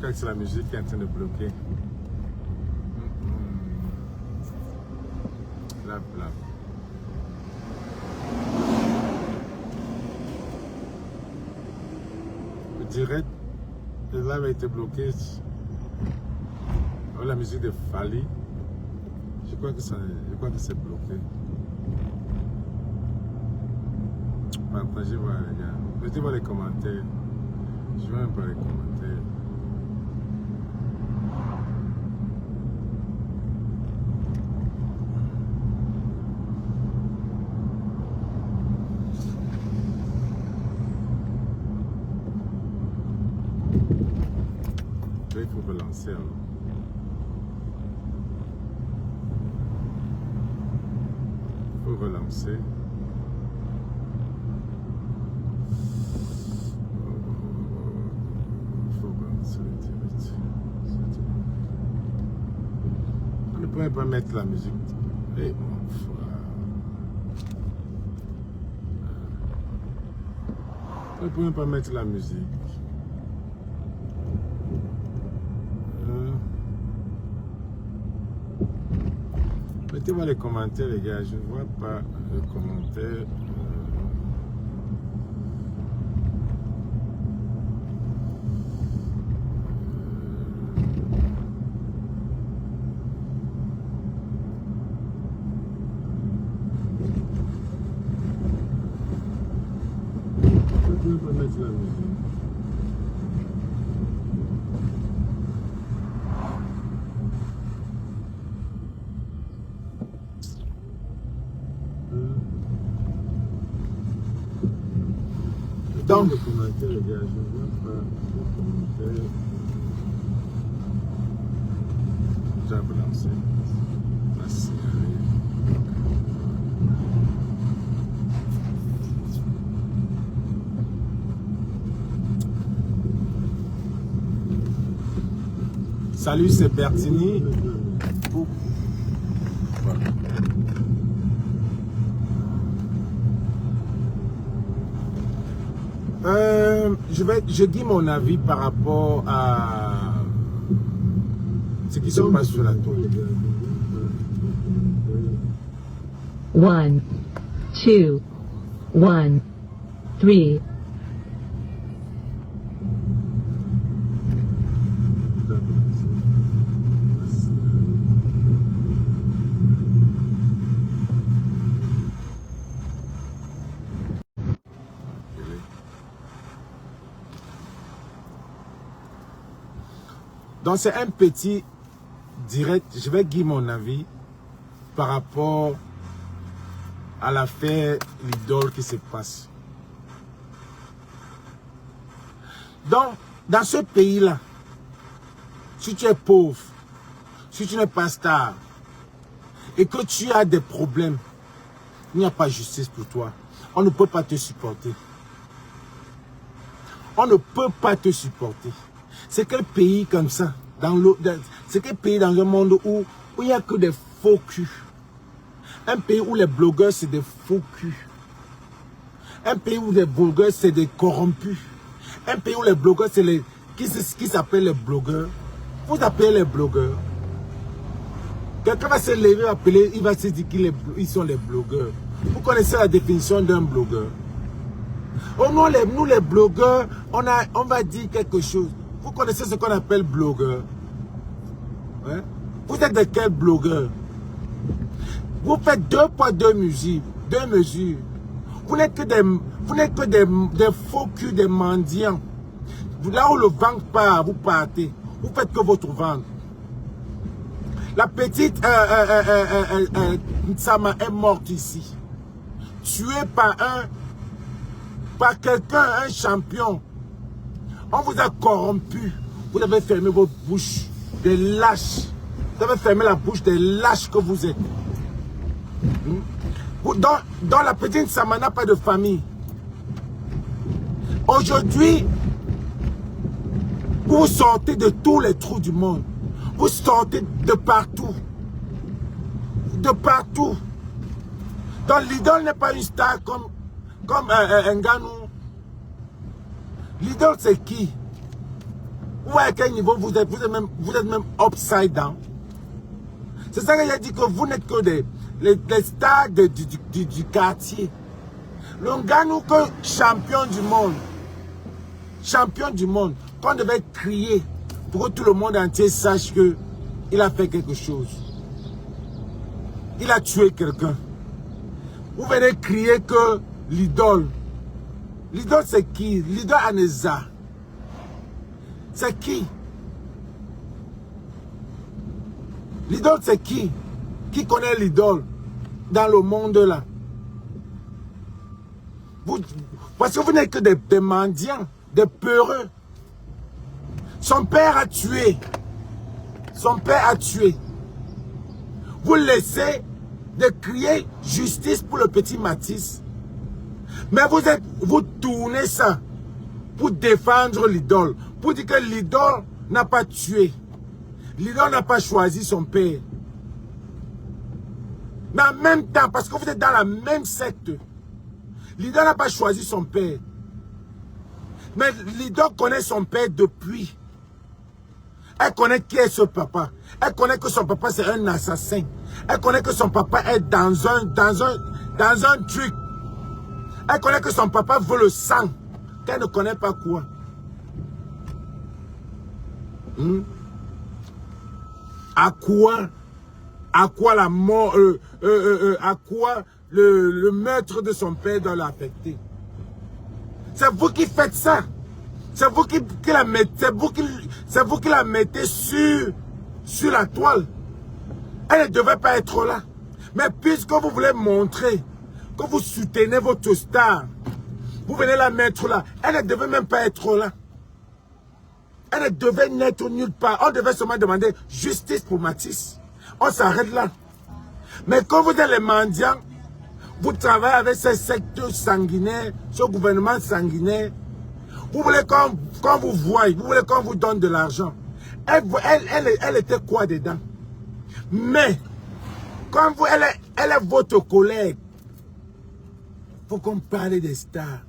crois que c'est la musique qui est en train de bloquer. Là. Le direct, le live a été bloqué. Oh, la musique de Fali. Je crois que c'est bloqué. Partagez, voilà les gars. Mettez-moi les commentaires. Je vais même pas les commentaires. Il faut relancer alors. Il faut relancer. On ne pourrait pas mettre la musique. Eh, mon frère. On ne pourrait pas mettre la musique. Mettez-moi les commentaires, les gars. Je ne vois pas les commentaires. Je ne peux pas mettre la musique. Donc, les commentaires, les gars, je ne vois pas les commentaires. J'ai relancé. Merci. Salut, c'est Bertini. Voilà. Je dis mon avis par rapport à ce qui se passe sur la tour. 1, 2, 1, 3. Donc c'est un petit direct, je vais dire mon avis par rapport à l'affaire Lidl qui se passe. Donc, dans ce pays-là, si tu es pauvre, si tu n'es pas star, et que tu as des problèmes, il n'y a pas de justice pour toi. On ne peut pas te supporter. On ne peut pas te supporter. C'est quel pays comme ça, c'est quel pays dans un monde où il n'y a que des faux culs. Un pays où les blogueurs c'est des faux culs. Un pays où les blogueurs c'est des corrompus. Un pays où les blogueurs c'est les... Qui s'appelle les blogueurs? Vous appelez les blogueurs. Quelqu'un va se lever, appeler, il va se dire qu'ils sont les blogueurs. Vous connaissez la définition d'un blogueur? Oh non, nous les blogueurs, on va dire quelque chose. Vous connaissez ce qu'on appelle blogueur? Hein? Vous êtes de quel blogueur? Vous faites 2 poids 2 mesures. Vous n'êtes que des faux culs, des mendiants. Là où le vent part, vous partez. Vous faites que votre vent. La petite Sama est morte ici. Tuée par quelqu'un, un champion. On vous a corrompu. Vous avez fermé votre bouche. Des lâches. Vous avez fermé la bouche des lâches que vous êtes. Dans la petite Sama n'a pas de famille. Aujourd'hui, vous sortez de tous les trous du monde. Vous sortez de partout. De partout. Donc l'idole n'est pas une star comme Nganou. L'idole c'est qui? Vous voyez à quel niveau vous êtes même upside down. C'est ça que j'ai dit, que vous n'êtes que les stars du quartier. Le Ngannou que champion du monde. Champion du monde. Qu'on devait crier pour que tout le monde entier sache qu'il a fait quelque chose. Il a tué quelqu'un. Vous venez crier que l'idole. L'idole c'est qui? L'idole Aneza. C'est qui? L'idole c'est qui? Qui connaît l'idole dans le monde là? Parce que vous n'êtes que des mendiants, des peureux. Son père a tué. Son père a tué. Vous laissez de crier justice pour le petit Matisse. Mais vous tournez ça pour défendre l'idole. Pour dire que l'idole n'a pas tué. L'idole n'a pas choisi son père. Mais en même temps, parce que vous êtes dans la même secte, l'idole n'a pas choisi son père. Mais l'idole connaît son père depuis. Elle connaît qui est ce papa. Elle connaît que son papa c'est un assassin. Elle connaît que son papa est dans un truc. Elle connaît que son papa veut le sang. Qu'elle ne connaît pas quoi. À quoi la mort, à quoi le meurtre de son père doit l'affecter. C'est vous qui faites ça. C'est vous qui la mettez, c'est vous qui la mettez sur la toile. Elle ne devait pas être là. Mais puisque vous voulez montrer que vous soutenez votre star, vous venez la mettre là. Elle ne devait même pas être là. Elle ne devait n'être nulle part. On devait seulement demander justice pour Matisse. On s'arrête là. Mais quand vous êtes les mendiants, vous travaillez avec ces secteurs sanguinaires, ce gouvernement sanguinaire. Vous voulez qu'on vous voie, vous voulez qu'on vous donne de l'argent. Elle était quoi dedans? Mais, quand elle est votre collègue, il faut qu'on parle des stars.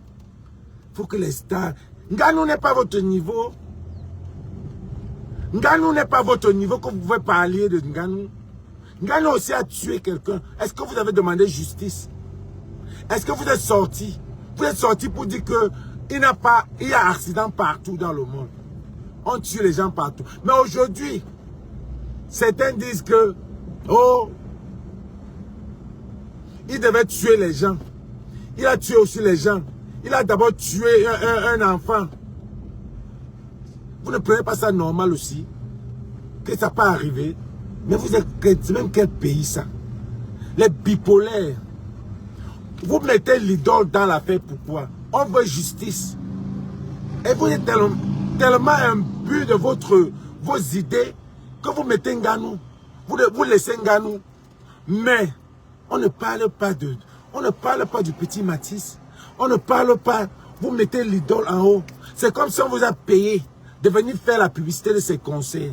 Il faut que les stars... Ngannou n'est pas votre niveau. Ngannou n'est pas votre niveau que vous pouvez parler de Ngannou. Ngannou aussi a tué quelqu'un. Est-ce que vous avez demandé justice? Est-ce que vous êtes sorti? Vous êtes sorti pour dire que il y a accident partout dans le monde. On tue les gens partout. Mais aujourd'hui, certains disent que, oh, il devait tuer les gens. Il a tué aussi les gens. Il a d'abord tué un enfant. Vous ne prenez pas ça normal aussi? Que ça peut arriver? Mais vous êtes même quel pays ça? Les bipolaires. Vous mettez l'idole dans l'affaire, pourquoi? On veut justice. Et vous êtes tellement imbu de vos idées que vous mettez Ngannou. Vous laissez Ngannou. Mais on ne parle pas du petit Matisse. On ne parle pas. Vous mettez l'idole en haut. C'est comme si on vous a payé de venir faire la publicité de ses concerts.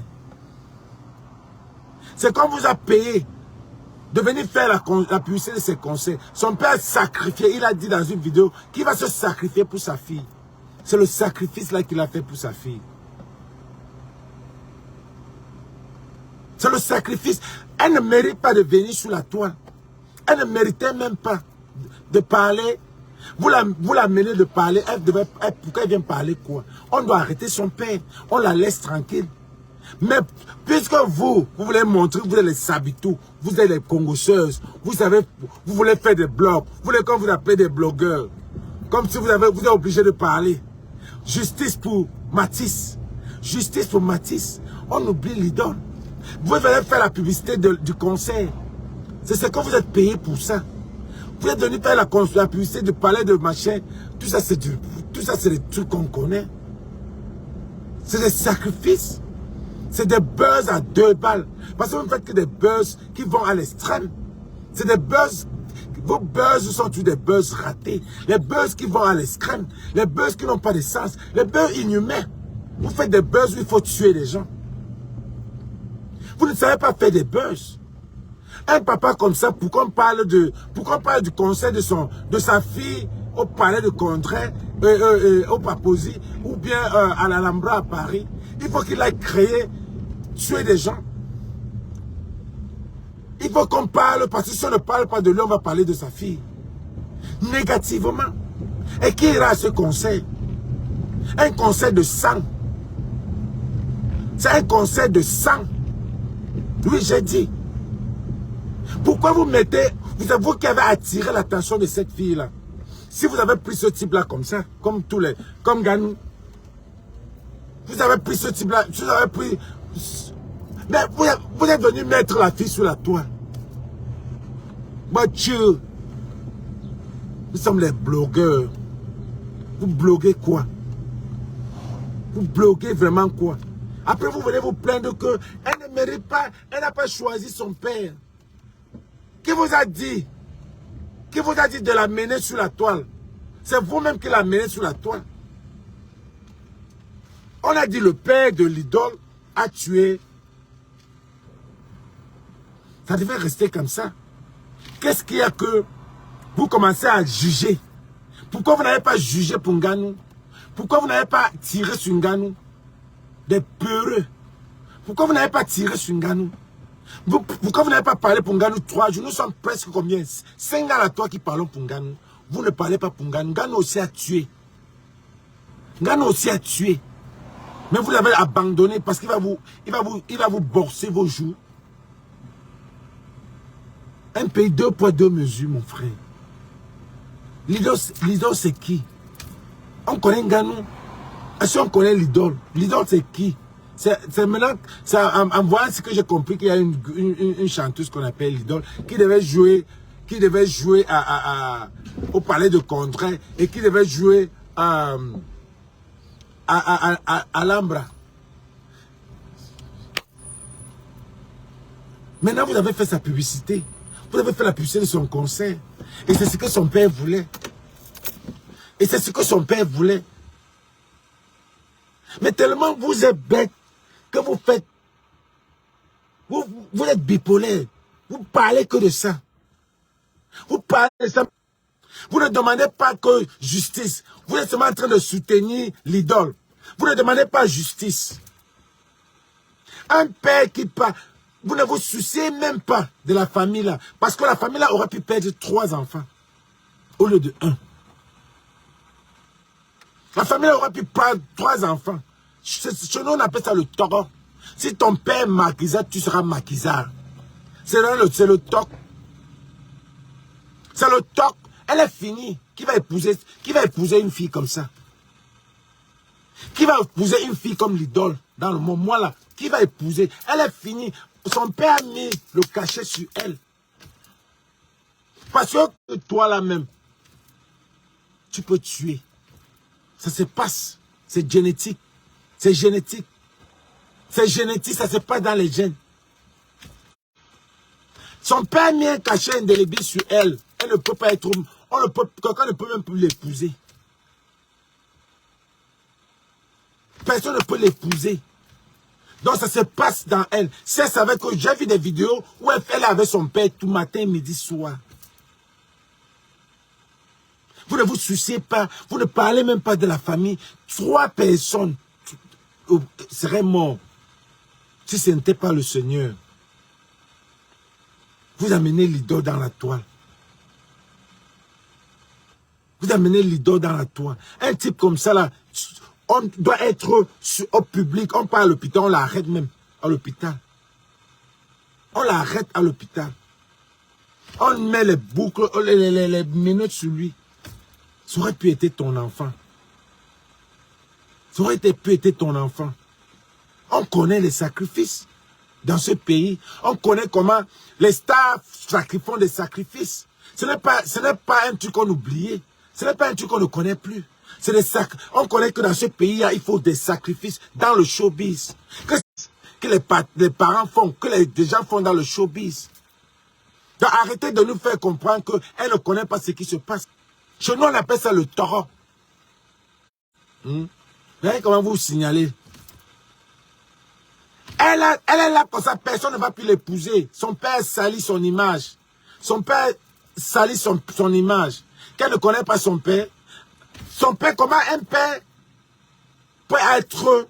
C'est comme on vous a payé de venir faire la publicité de ses concerts. Son père a sacrifié. Il a dit dans une vidéo qu'il va se sacrifier pour sa fille. C'est le sacrifice là qu'il a fait pour sa fille. C'est le sacrifice. Elle ne mérite pas de venir sous la toile. Elle ne méritait même pas de parler. Vous la menez de parler. Pourquoi elle vient parler quoi? On doit arrêter son père. On la laisse tranquille. Mais puisque vous voulez montrer que vous êtes les Sabitou, vous êtes les congosseuses, vous voulez faire des blogs, vous voulez qu'on vous appelle des blogueurs. Comme si vous êtes obligé de parler. Justice pour Matisse. Justice pour Matisse. On oublie l'idole. Vous allez faire la publicité du concert. C'est ce que vous êtes payé pour ça. Vous êtes venu faire la publicité de parler de machin. Tout ça, c'est des trucs qu'on connaît. C'est des sacrifices. C'est des buzz à 2 balles. Parce que vous ne faites que des buzz qui vont à l'extrême. C'est des buzz. Vos buzz sont tous des buzz ratés. Les buzz qui vont à l'extrême. Les buzz qui n'ont pas de sens. Les buzz inhumains. Vous faites des buzz où il faut tuer les gens. Vous ne savez pas faire des buzz. Un papa comme ça, pourquoi on parle du conseil de sa fille au palais de Condré, au Papousie, ou bien à l'Alhambra à Paris. Il faut qu'il aille créer, tuer des gens. Il faut qu'on parle, parce que si on ne parle pas de lui, on va parler de sa fille. Négativement. Et qui ira à ce conseil? Un conseil de sang. C'est un conseil de sang. Oui, j'ai dit. Pourquoi vous mettez... Vous êtes vous qui avez attiré l'attention de cette fille-là. Si vous avez pris ce type-là comme ça, comme tous les... Comme Ganou. Vous avez pris ce type-là, vous avez pris... Mais vous êtes venu mettre la fille sur la toile. Mathieu. Nous sommes les blogueurs. Vous bloguez quoi? Vous bloguez vraiment quoi? Après, vous venez vous plaindre qu'elle ne mérite pas, elle n'a pas choisi son père. Qui vous a dit? Qui vous a dit de la mener sur la toile? C'est vous-même qui la menez sur la toile. On a dit le père de l'idole a tué. Ça devait rester comme ça. Qu'est-ce qu'il y a que vous commencez à juger? Pourquoi vous n'avez pas jugé pour Nganou? Pourquoi vous n'avez pas tiré sur Nganou? Des peureux. Pourquoi vous n'avez pas tiré sur Nganou? Pourquoi vous n'avez pas parlé pour Nganou 3 jours? Nous sommes presque combien? 5 ans à toi qui parlons pour Nganou. Vous ne parlez pas pour Nganou. Nganou aussi a tué. Nganou aussi a tué. Mais vous l'avez abandonné parce qu'il va vous borser vos jours. Un pays 2 poids 2 mesures, mon frère. L'idole, c'est qui? On connaît Nganou. Est-ce qu'on connaît l'idole? L'idole, c'est qui? C'est maintenant, en voyant ce que j'ai compris qu'il y a une chanteuse qu'on appelle l'idole qui devait jouer au palais de Condré et qui devait jouer à Alhambra. Maintenant, vous avez fait sa publicité. Vous avez fait la publicité de son concert. Et c'est ce que son père voulait. Et c'est ce que son père voulait. Mais tellement vous êtes bête que vous faites... Vous êtes bipolaire. Vous parlez que de ça. Vous parlez de ça. Vous ne demandez pas que justice. Vous êtes seulement en train de soutenir l'idole. Vous ne demandez pas justice. Un père qui parle... Vous ne vous souciez même pas de la famille là. Parce que la famille là aurait pu perdre 3 enfants. Au lieu de 1. La famille là aurait pu perdre 3 enfants. Chez nous on appelle ça le taureau. Si ton père est maquisard, tu seras maquisard. C'est le toc. C'est le toc. Elle est finie. Qui va épouser une fille comme ça? Qui va épouser une fille comme l'idole dans le moment là? Qui va épouser? Elle est finie. Son père a mis le cachet sur elle. Parce que toi là même, tu peux tuer. Ça se passe. C'est génétique. C'est génétique. C'est génétique, ça se passe dans les gènes. Son père a mis un cachet indélébile sur elle. Elle ne peut pas être... Quelqu'un ne peut même plus l'épouser. Personne ne peut l'épouser. Donc ça se passe dans elle. C'est ça avec que j'ai vu des vidéos où elle est avec son père tout matin, midi, soir. Vous ne vous souciez pas. Vous ne parlez même pas de la famille. 3 personnes seraient mortes si ce n'était pas le Seigneur. Vous amenez l'idole dans la toile. Vous amenez l'idole dans la toile. Un type comme ça là, on doit être au public. On part à l'hôpital, on l'arrête même à l'hôpital. On l'arrête à l'hôpital. On met les boucles, les menottes sur lui. Ça aurait pu être ton enfant. Ça aurait pu être ton enfant. On connaît les sacrifices dans ce pays. On connaît comment les stars font des sacrifices. Ce n'est pas un truc qu'on oubliait. Ce n'est pas un truc qu'on ne connaît plus. On connaît que dans ce pays, il faut des sacrifices dans le showbiz. Que les parents font, que les gens font dans le showbiz. Donc arrêtez de nous faire comprendre qu'elle ne connaît pas ce qui se passe. Chez nous, on appelle ça le taureau. Vous voyez comment vous signalez? Elle est là pour ça, personne ne va plus l'épouser. Son père salit son image. Son père salit son image. Qu'elle ne connaît pas son père. Son père, comment un père peut être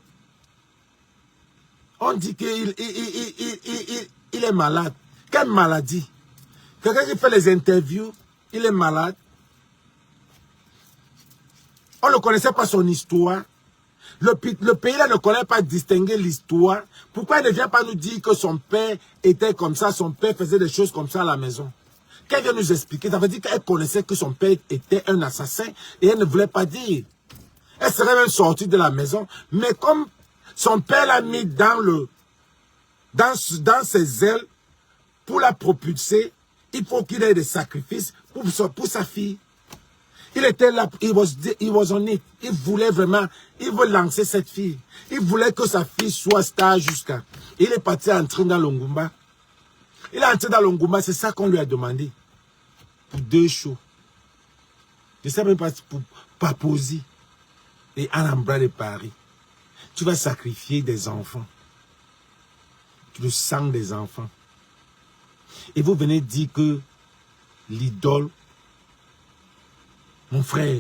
On dit qu'il il est malade. Quelle maladie? Quelqu'un qui fait les interviews, il est malade. On ne connaissait pas son histoire. Le pays là ne connaît pas distinguer l'histoire. Pourquoi il ne vient pas nous dire que son père était comme ça, son père faisait des choses comme ça à la maison? Qu'elle vient nous expliquer, ça veut dire qu'elle connaissait que son père était un assassin et elle ne voulait pas dire. Elle serait même sortie de la maison, mais comme son père l'a mis dans ses ailes pour la propulser, il faut qu'il ait des sacrifices pour sa fille. Il était là, he was on it. Il voulait vraiment, il veut lancer cette fille. Il voulait que sa fille soit star jusqu'à. Il est parti entrer dans l'Ongumba. Il est entré dans l'Ongumba, c'est ça qu'on lui a demandé. Pour 2 shows. Je ne sais même pas pour Papouzi et Alhambra de Paris. Tu vas sacrifier des enfants. Le sang des enfants. Et vous venez dire que l'idole, mon frère,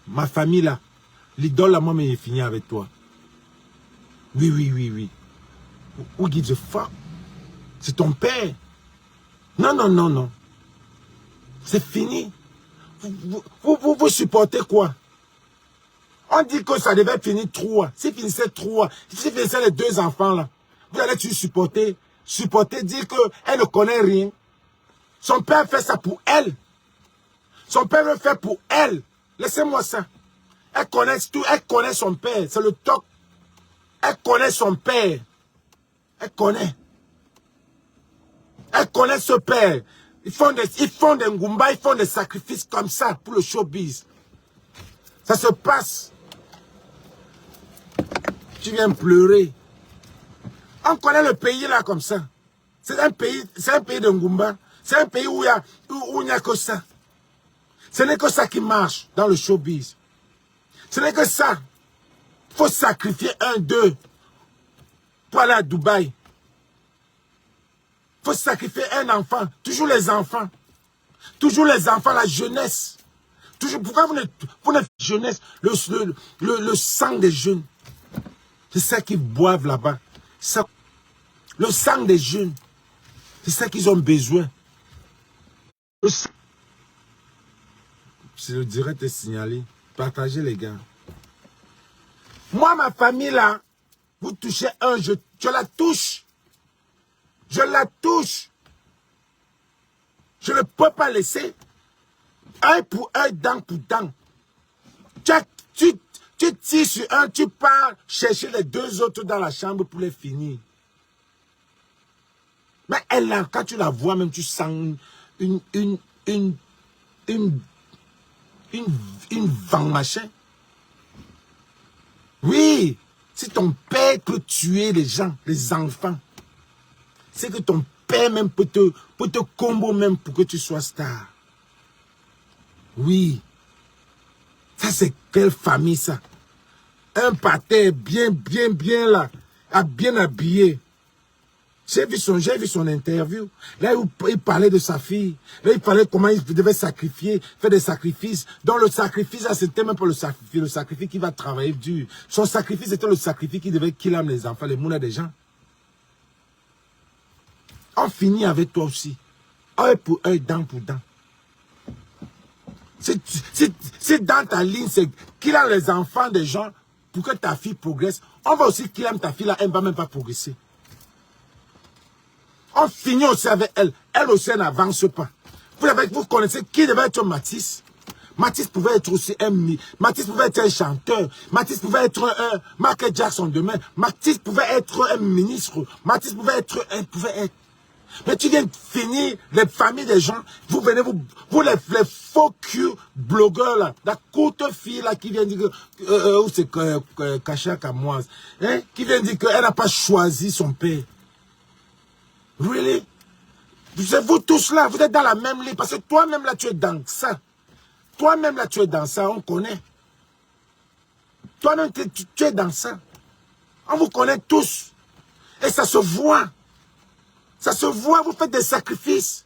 ma famille là, l'idole là, moi, mais est fini avec toi. Oui. Who gives a fuck? C'est ton père. Non. C'est fini. Vous supportez quoi? On dit que ça devait finir 3. Si finissait 3, si finissait les 2 enfants là, vous allez-tu supporter, dire qu'elle ne connaît rien? Son père fait ça pour elle. Son père le fait pour elle. Laissez-moi ça. Elle connaît tout, elle connaît son père. C'est le toc. Elle connaît son père. Elle connaît ce père. Ils font des ngumba, ils font des sacrifices comme ça pour le showbiz. Ça se passe. Tu viens pleurer. On connaît le pays là comme ça. C'est un pays de ngumba. C'est un pays où il n'y a que ça. Ce n'est que ça qui marche dans le showbiz. Ce n'est que ça. Il faut sacrifier 1, 2 pour aller à Dubaï. Il faut sacrifier un enfant. Toujours les enfants. Toujours les enfants, la jeunesse. Toujours, pourquoi vous n'êtes jeunesse, le sang des jeunes. C'est ça qu'ils boivent là-bas. Le sang des jeunes. C'est ça qu'ils ont besoin. Je le direct est signalé. Partagez les gars. Moi, ma famille là, vous touchez un, je la touche. Je la touche. Je ne peux pas laisser. Un pour un, dent pour dent. Tu tires sur un, tu pars chercher les 2 autres dans la chambre pour les finir. Mais elle là, quand tu la vois même, tu sens une vent machin. Oui, si ton père peut tuer les gens, les enfants, c'est que ton père même peut te combo même pour que tu sois star. Oui. Ça, c'est quelle famille, ça? Un pater bien là, bien habillé. J'ai vu son interview. Là, il parlait de sa fille. Là, il parlait comment il devait sacrifier, faire des sacrifices. Donc, le sacrifice, là, c'était même pas le sacrifice qui va travailler dur. Son sacrifice, c'était le sacrifice qui devait qu'il âme les enfants, les moulins des gens. On finit avec toi aussi. Œil pour œil, dent pour dent. C'est dans ta ligne, c'est qu'il a les enfants des gens pour que ta fille progresse. On va aussi qu'il aime ta fille là, elle ne va même pas progresser. On finit aussi avec elle. Elle aussi n'avance pas. Vous connaissez qui devait être Matisse? Matisse pouvait être aussi Matisse pouvait être un chanteur. Matisse pouvait être un Michael Jackson demain. Matisse pouvait être un ministre. Matisse pouvait être. Mais tu viens de finir les familles des gens. Vous venez, vous les faux cul blogueurs là. La courte fille là qui vient dire que. Où c'est Kacha Kamoise. Hein? Qui vient dire qu'elle n'a pas choisi son père. Really? Vous tous là, vous êtes dans la même ligne. Parce que toi-même là, tu es dans ça. Toi-même là, tu es dans ça, on connaît. Toi-même, tu es dans ça. On vous connaît tous. Et ça se voit. Ça se voit, vous faites des sacrifices.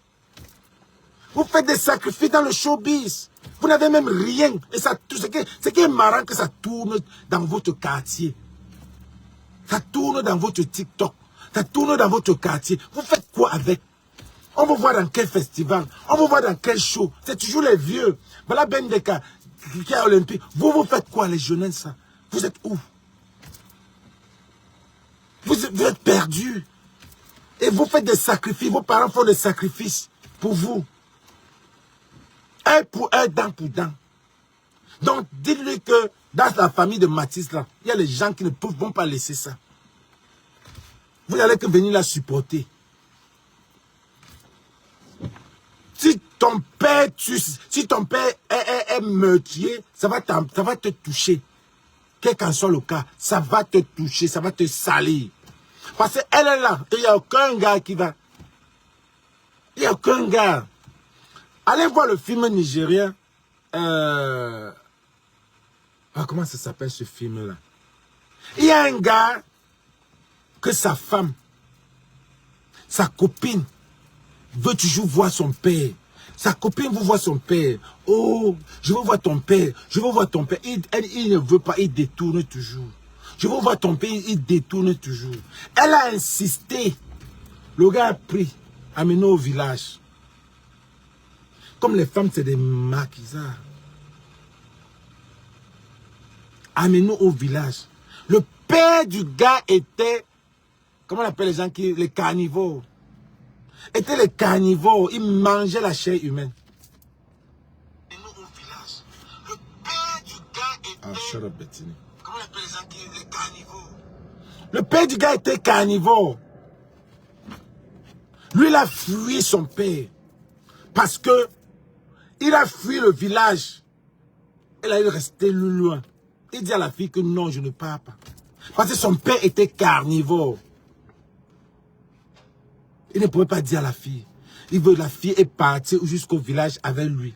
Vous faites des sacrifices dans le showbiz. Vous n'avez même rien. Et ça, ce qui est marrant, que ça tourne dans votre quartier. Ça tourne dans votre TikTok. Ça tourne dans votre quartier. Vous faites quoi avec? On vous voit dans quel festival? On vous voit dans quel show? C'est toujours les vieux. Voilà Ben Deka qui est olympique. Vous faites quoi, les jeunes, ça? Vous êtes où? Vous êtes perdus. Et vous faites des sacrifices. Vos parents font des sacrifices pour vous. Un pour un, dent pour dent. Donc, dites-lui que dans la famille de Mathis, là, il y a les gens qui ne vont pas laisser ça. Vous n'allez que venir la supporter. Si ton père est meurtrier, ça va te toucher. Quel qu'en soit le cas, ça va te toucher, ça va te salir. Parce qu'elle est là, il n'y a aucun gars qui va. Il n'y a aucun gars. Allez voir le film nigérien. Comment ça s'appelle ce film-là? Il y a un gars que sa femme, sa copine, veut toujours voir son père. Sa copine veut voir son père. Oh, je veux voir ton père. Je veux voir ton père. Il ne veut pas, il détourne toujours. Je veux voir ton père, il détourne toujours. Elle a insisté. Le gars a pris, amené au village. Comme les femmes, c'est des maquisards. Amené au village. Le père du gars était, comment on appelle les gens qui, les carnivores. Étaient les carnivores, ils mangeaient la chair humaine. Le père du gars était... Ah, shut up, Bettini. Comment on appelle les gens qui, les carnivores. Le père du gars était carnivore. Lui, il a fui son père. Parce que il a fui le village. Il a resté loin. Il dit à la fille que non, je ne pars pas. Parce que son père était carnivore. Il ne pouvait pas dire à la fille. La fille est partie jusqu'au village avec lui.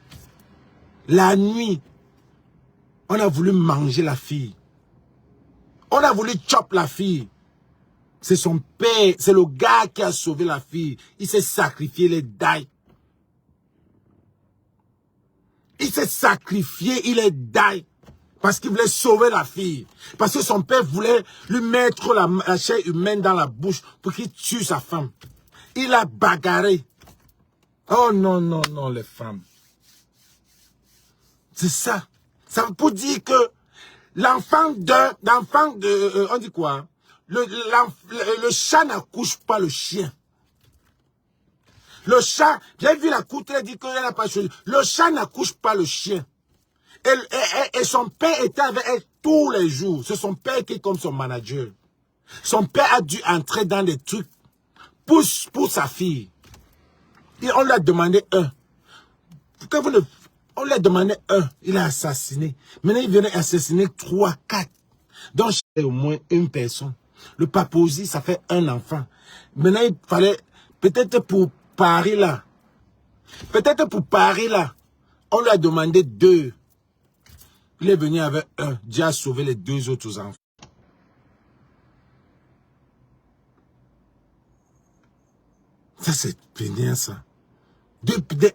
La nuit, on a voulu manger la fille. On a voulu chop la fille. C'est son père, c'est le gars qui a sauvé la fille. Il s'est sacrifié, les die. Il s'est sacrifié, il est die. Parce qu'il voulait sauver la fille. Parce que son père voulait lui mettre la chair humaine dans la bouche pour qu'il tue sa femme. Il a bagarré. Oh non, non, non, les femmes. C'est ça. Ça veut dire que l'enfant de... on dit quoi? Le chat n'accouche pas le chien. Le chat, j'ai vu la courte, elle dit qu'elle n'a pas choisi. Le chat n'accouche pas le chien. Et son père était avec elle tous les jours. C'est son père qui est comme son manager. Son père a dû entrer dans des trucs pour sa fille. Et on lui a demandé un. On lui a demandé un. Il a assassiné. Maintenant, il vient assassiner 3, 4. Donc, c'est au moins une personne. Le paposi, ça fait un enfant. Maintenant, il fallait, peut-être pour Paris là. Peut-être pour Paris là. On lui a demandé 2. Il est venu avec 1. Dieu a sauvé les 2 autres enfants. Ça, c'est pénible, ça.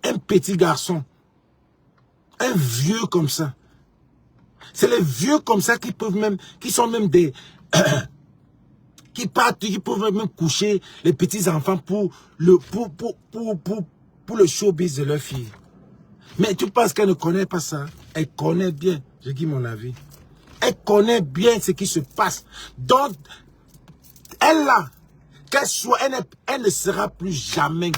Un petit garçon. Un vieux comme ça. C'est les vieux comme ça qui peuvent même, qui sont même des... qui partent, qui peuvent même coucher les petits enfants pour le showbiz de leur fille. Mais tu penses qu'elle ne connaît pas ça? Elle connaît bien, je dis mon avis. Elle connaît bien ce qui se passe. Donc, elle là, qu'elle soit, elle ne sera plus jamais.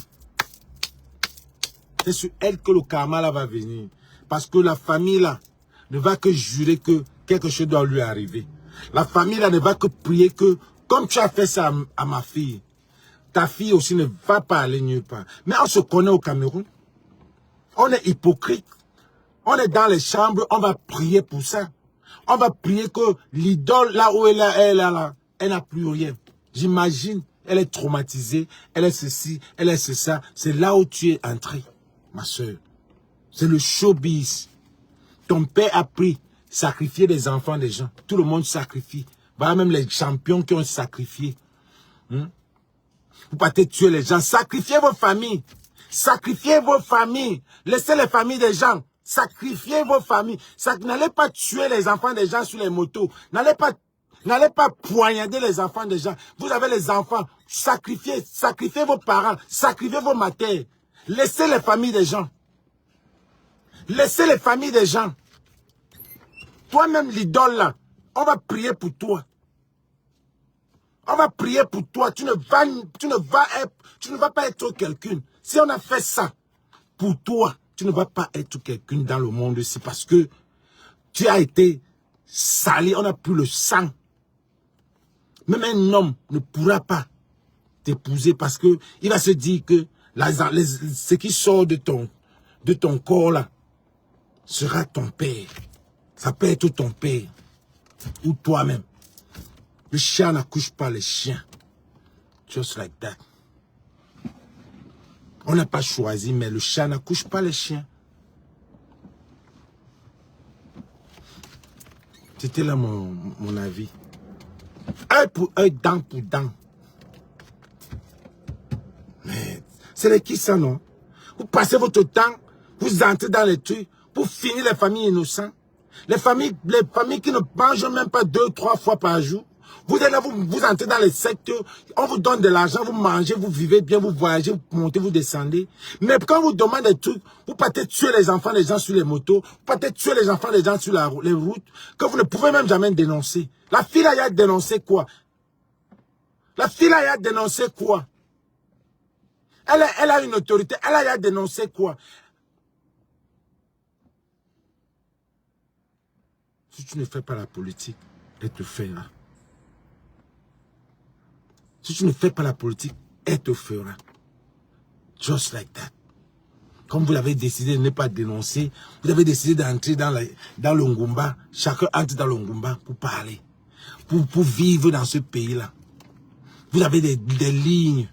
C'est sur elle que le karma là va venir. Parce que la famille là ne va que jurer que quelque chose doit lui arriver. La famille là ne va que prier que, comme tu as fait ça à ma fille, ta fille aussi ne va pas aller nulle part. Mais on se connaît au Cameroun. On est hypocrite. On est dans les chambres, on va prier pour ça. On va prier que l'idole, là où elle n'a plus rien. J'imagine, elle est traumatisée, elle est ceci, elle est ça. C'est là où tu es entré, ma soeur. C'est le showbiz. Ton père a pris, sacrifié les enfants des gens. Tout le monde sacrifie. Voilà même les champions qui ont sacrifié. Vous partez tuer les gens. Sacrifiez vos familles. Sacrifiez vos familles. Laissez les familles des gens. Sacrifiez vos familles. N'allez pas tuer les enfants des gens sur les motos. N'allez pas N'allez pas poignarder les enfants des gens. Vous avez les enfants. Sacrifiez vos parents. Sacrifiez vos matères. Laissez les familles des gens. Laissez les familles des gens. Toi-même, l'idole là, on va prier pour toi. On va prier pour toi. Tu ne vas pas être quelqu'un. Si on a fait ça pour toi, tu ne vas pas être quelqu'un dans le monde ici parce que tu as été sali. On a pris le sang. Même un homme ne pourra pas t'épouser parce que il va se dire que ce qui sort de ton corps là sera ton père. Ça peut être ton père ou toi-même. Le chien n'accouche pas les chiens. Just like that. On n'a pas choisi, mais le chat n'accouche pas les chiens. C'était là mon avis. Œil pour œil, dent pour dent. Mais c'est qui ça, non? Vous passez votre temps, vous entrez dans les trucs pour finir les familles innocentes. Les familles qui ne mangent même pas 2-3 fois par jour. Vous êtes là, vous entrez dans les secteurs, on vous donne de l'argent, vous mangez, vous vivez bien, vous voyagez, vous montez, vous descendez. Mais quand on vous demande des trucs, vous partez tuer les enfants des gens sur les motos, vous partez tuer les enfants des gens sur les routes, que vous ne pouvez même jamais dénoncer. La fille là, il a dénoncé quoi? La fille là, il a dénoncé quoi? Elle a une autorité, elle a dénoncé quoi? Si tu ne fais pas la politique, elle te fera. Si tu ne fais pas la politique, elle te fera. Just like that. Comme vous l'avez décidé de ne pas dénoncer, vous avez décidé d'entrer dans le Ngumba. Chacun entre dans le Ngumba pour parler. Pour vivre dans ce pays-là. Vous avez des lignes.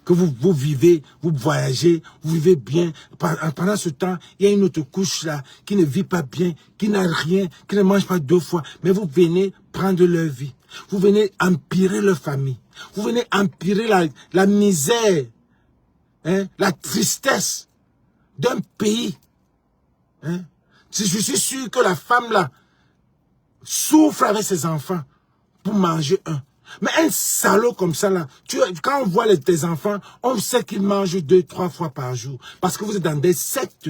Que vous vivez, vous voyagez, vous vivez bien. Pendant ce temps, il y a une autre couche là qui ne vit pas bien, qui n'a rien, qui ne mange pas 2 fois. Mais vous venez prendre leur vie. Vous venez empirer leur famille. Vous venez empirer la misère, hein, la tristesse d'un pays. Hein. Je suis sûr que la femme là souffre avec ses enfants pour manger un. Mais un salaud comme ça là, quand on voit tes enfants, on sait qu'ils mangent 2-3 fois par jour. Parce que vous êtes dans des sectes.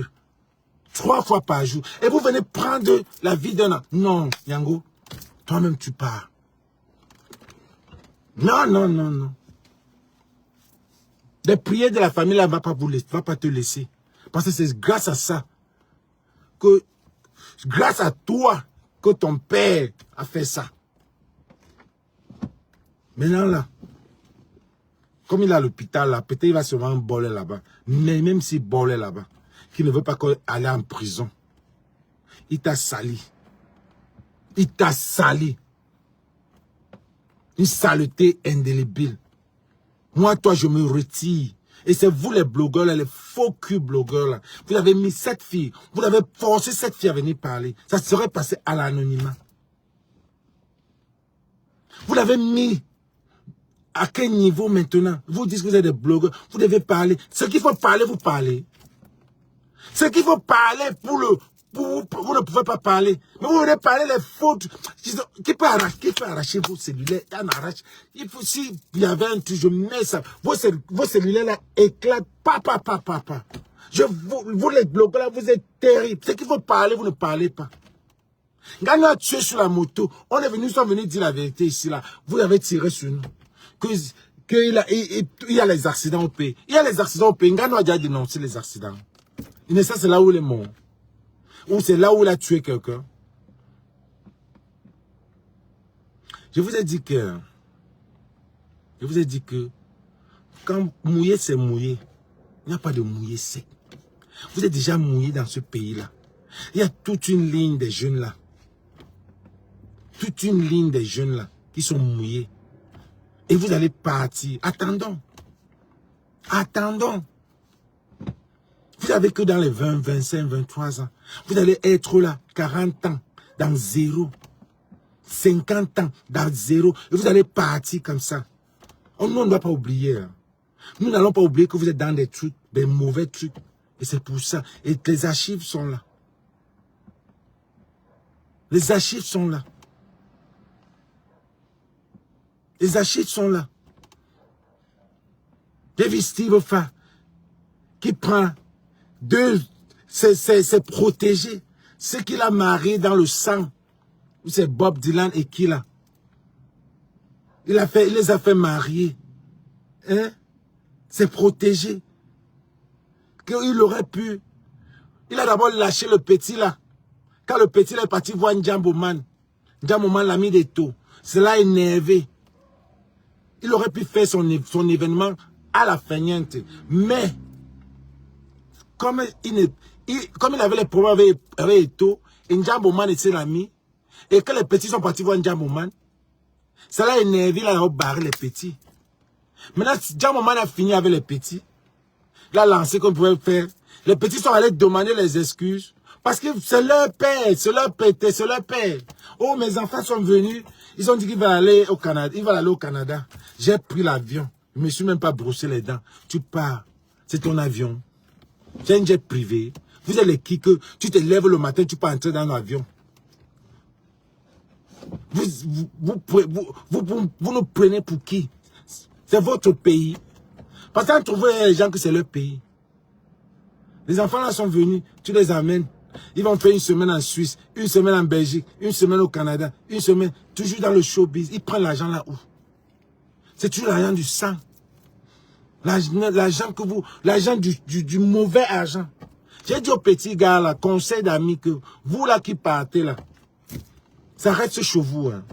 3 fois par jour. Et vous venez prendre la vie d'un homme. Non, Yango, toi-même tu pars. Non, non, non, non. Les prières de la famille là ne va pas te laisser. Parce que c'est grâce à ça que, grâce à toi, que ton père a fait ça. Maintenant là, comme il est à l'hôpital là, peut-être il va se voir un bolet là-bas. Mais même s'il bolet là-bas, qu'il ne veut pas aller en prison, il t'a sali. Il t'a sali. Une saleté indélébile. Moi, toi, je me retire. Et c'est vous les blogueurs, là, les faux cul blogueurs. Là. Vous avez mis cette fille, vous avez forcé cette fille à venir parler. Ça serait passé à l'anonymat. Vous l'avez mis. À quel niveau maintenant? Vous dites que vous êtes des blogueurs, vous devez parler. Ce qu'il faut parler, vous parlez. Ce qu'il faut parler vous ne pouvez pas parler. Mais vous venez parler les fautes. Qui peut arracher vos cellulaires? On arrache. Il faut, s'il y avait un truc, je mets ça. Vos cellulaires là éclatent. Papa. Vous les blogueurs là, vous êtes terribles. Ce qu'il faut parler, vous ne parlez pas. Quand on a tué sur la moto, nous sommes venus dire la vérité ici là. Vous avez tiré sur nous. Il y a les accidents au pays. Il y a les accidents au pays. Ngano a déjà dénoncé les accidents. Et ça, c'est là où il est mort. Ou c'est là où il a tué quelqu'un. Je vous ai dit que quand mouiller, c'est mouiller. Il n'y a pas de mouiller sec. Vous êtes déjà mouillé dans ce pays-là. Il y a toute une ligne des jeunes là. Toute une ligne des jeunes là qui sont mouillés. Et vous allez partir. Attendons. Attendons. Vous n'avez que dans les 20, 25, 23 ans. Vous allez être là, 40 ans, dans 0. 50 ans, dans 0. Et vous allez partir comme ça. Nous, on ne doit pas oublier. Hein. Nous n'allons pas oublier que vous êtes dans des trucs, des mauvais trucs. Et c'est pour ça. Et les archives sont là. Les archives sont là. Les archives sont là. David Steve Fa, qui prend c'est protégé. Ce qu'il a marié dans le sang, c'est Bob Dylan et qui là. Il les a fait marier. Hein? C'est protégé. Il aurait pu. Il a d'abord lâché le petit là. Quand le petit là est parti voir N'Djamboman, N'Djamboman l'a mis des taux. Cela a énervé. Il aurait pu faire son événement à la feignante. Mais, comme il avait les problèmes avec Eto, et N'Djamboman était l'ami, et que les petits sont partis voir N'Djamboman, cela a énervé, il a barré les petits. Maintenant, N'Djamboman a fini avec les petits. Il a lancé qu'on pouvait faire. Les petits sont allés demander les excuses. Parce que c'est leur père, c'est leur père, c'est leur père. Oh, mes enfants sont venus. Ils ont dit qu'ils vont aller au Canada. Ils vont aller au Canada. J'ai pris l'avion. Je ne me suis même pas brossé les dents. Tu pars. C'est ton avion. C'est un jet privé. Vous êtes les qui que tu te lèves le matin, tu peux entrer dans l'avion. Vous nous prenez pour qui? C'est votre pays. Parce que trouver les gens que c'est leur pays. Les enfants là sont venus, tu les amènes. Ils vont faire une semaine en Suisse, une semaine en Belgique, une semaine au Canada, une semaine, toujours dans le showbiz. Ils prennent l'argent là où? C'est toujours l'argent du sang. L'argent que vous, l'argent du mauvais argent. J'ai dit aux petits gars là, conseil d'amis que vous là qui partez là, ça reste chez vous. Hein.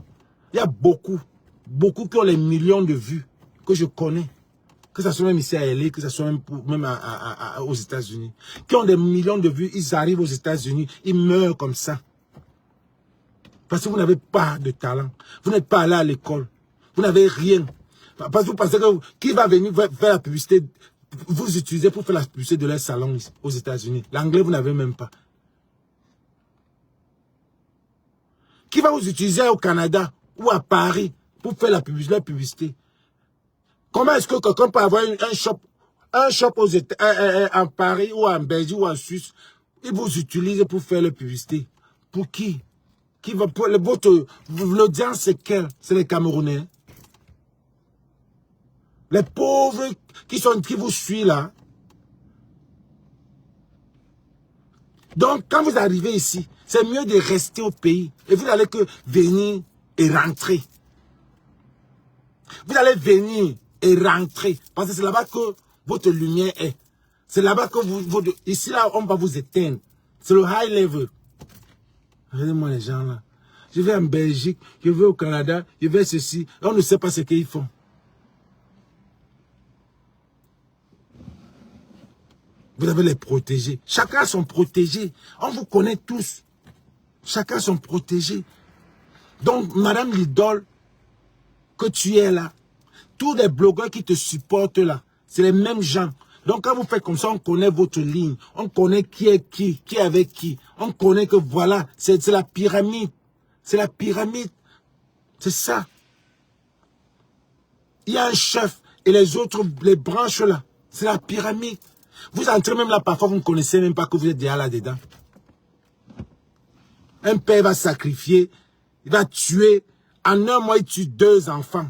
Il y a beaucoup qui ont les millions de vues que je connais. Que ce soit même ici à LA, que ce soit même aux États-Unis. Qui ont des millions de vues, ils arrivent aux États-Unis, ils meurent comme ça. Parce que vous n'avez pas de talent. Vous n'êtes pas allé à l'école. Vous n'avez rien. Parce que vous pensez que qui va venir faire la publicité, vous utilisez pour faire la publicité de leur salon aux États-Unis. L'anglais, vous n'avez même pas. Qui va vous utiliser au Canada ou à Paris pour faire la publicité? Comment est-ce que quelqu'un peut avoir un shop aux en Paris ou en Belgique ou en Suisse, ils vous utilisent pour faire la publicité? Pour qui? Qui va pour l'audience, c'est quel? C'est les Camerounais. Les pauvres qui vous suivent là. Donc, quand vous arrivez ici, c'est mieux de rester au pays. Et vous n'allez que venir et rentrer. Vous allez venir et rentrer. Parce que c'est là-bas que votre lumière est. C'est là-bas que ici là, on va vous éteindre. C'est le high level. Regardez-moi les gens là. Je vais en Belgique, je vais au Canada, je vais ceci. On ne sait pas ce qu'ils font. Vous devez les protéger. Chacun son protégé. On vous connaît tous. Chacun son protégé. Donc, madame l'idole, que tu es là, tous les blogueurs qui te supportent là, c'est les mêmes gens. Donc, quand vous faites comme ça, on connaît votre ligne. On connaît qui est qui est avec qui. On connaît que voilà, c'est la pyramide. C'est la pyramide. C'est ça. Il y a un chef et les autres, les branches là. C'est la pyramide. Vous entrez même là, parfois, vous ne connaissez même pas que vous êtes déjà là-dedans. Un père va sacrifier, il va tuer. En un mois, il tue 2 enfants.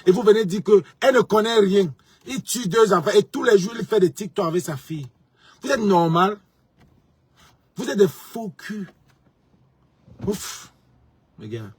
Et vous venez dire qu'elle ne connaît rien. Il tue 2 enfants et tous les jours, il fait des TikTok avec sa fille. Vous êtes normal. Vous êtes des faux culs. Ouf, les gars.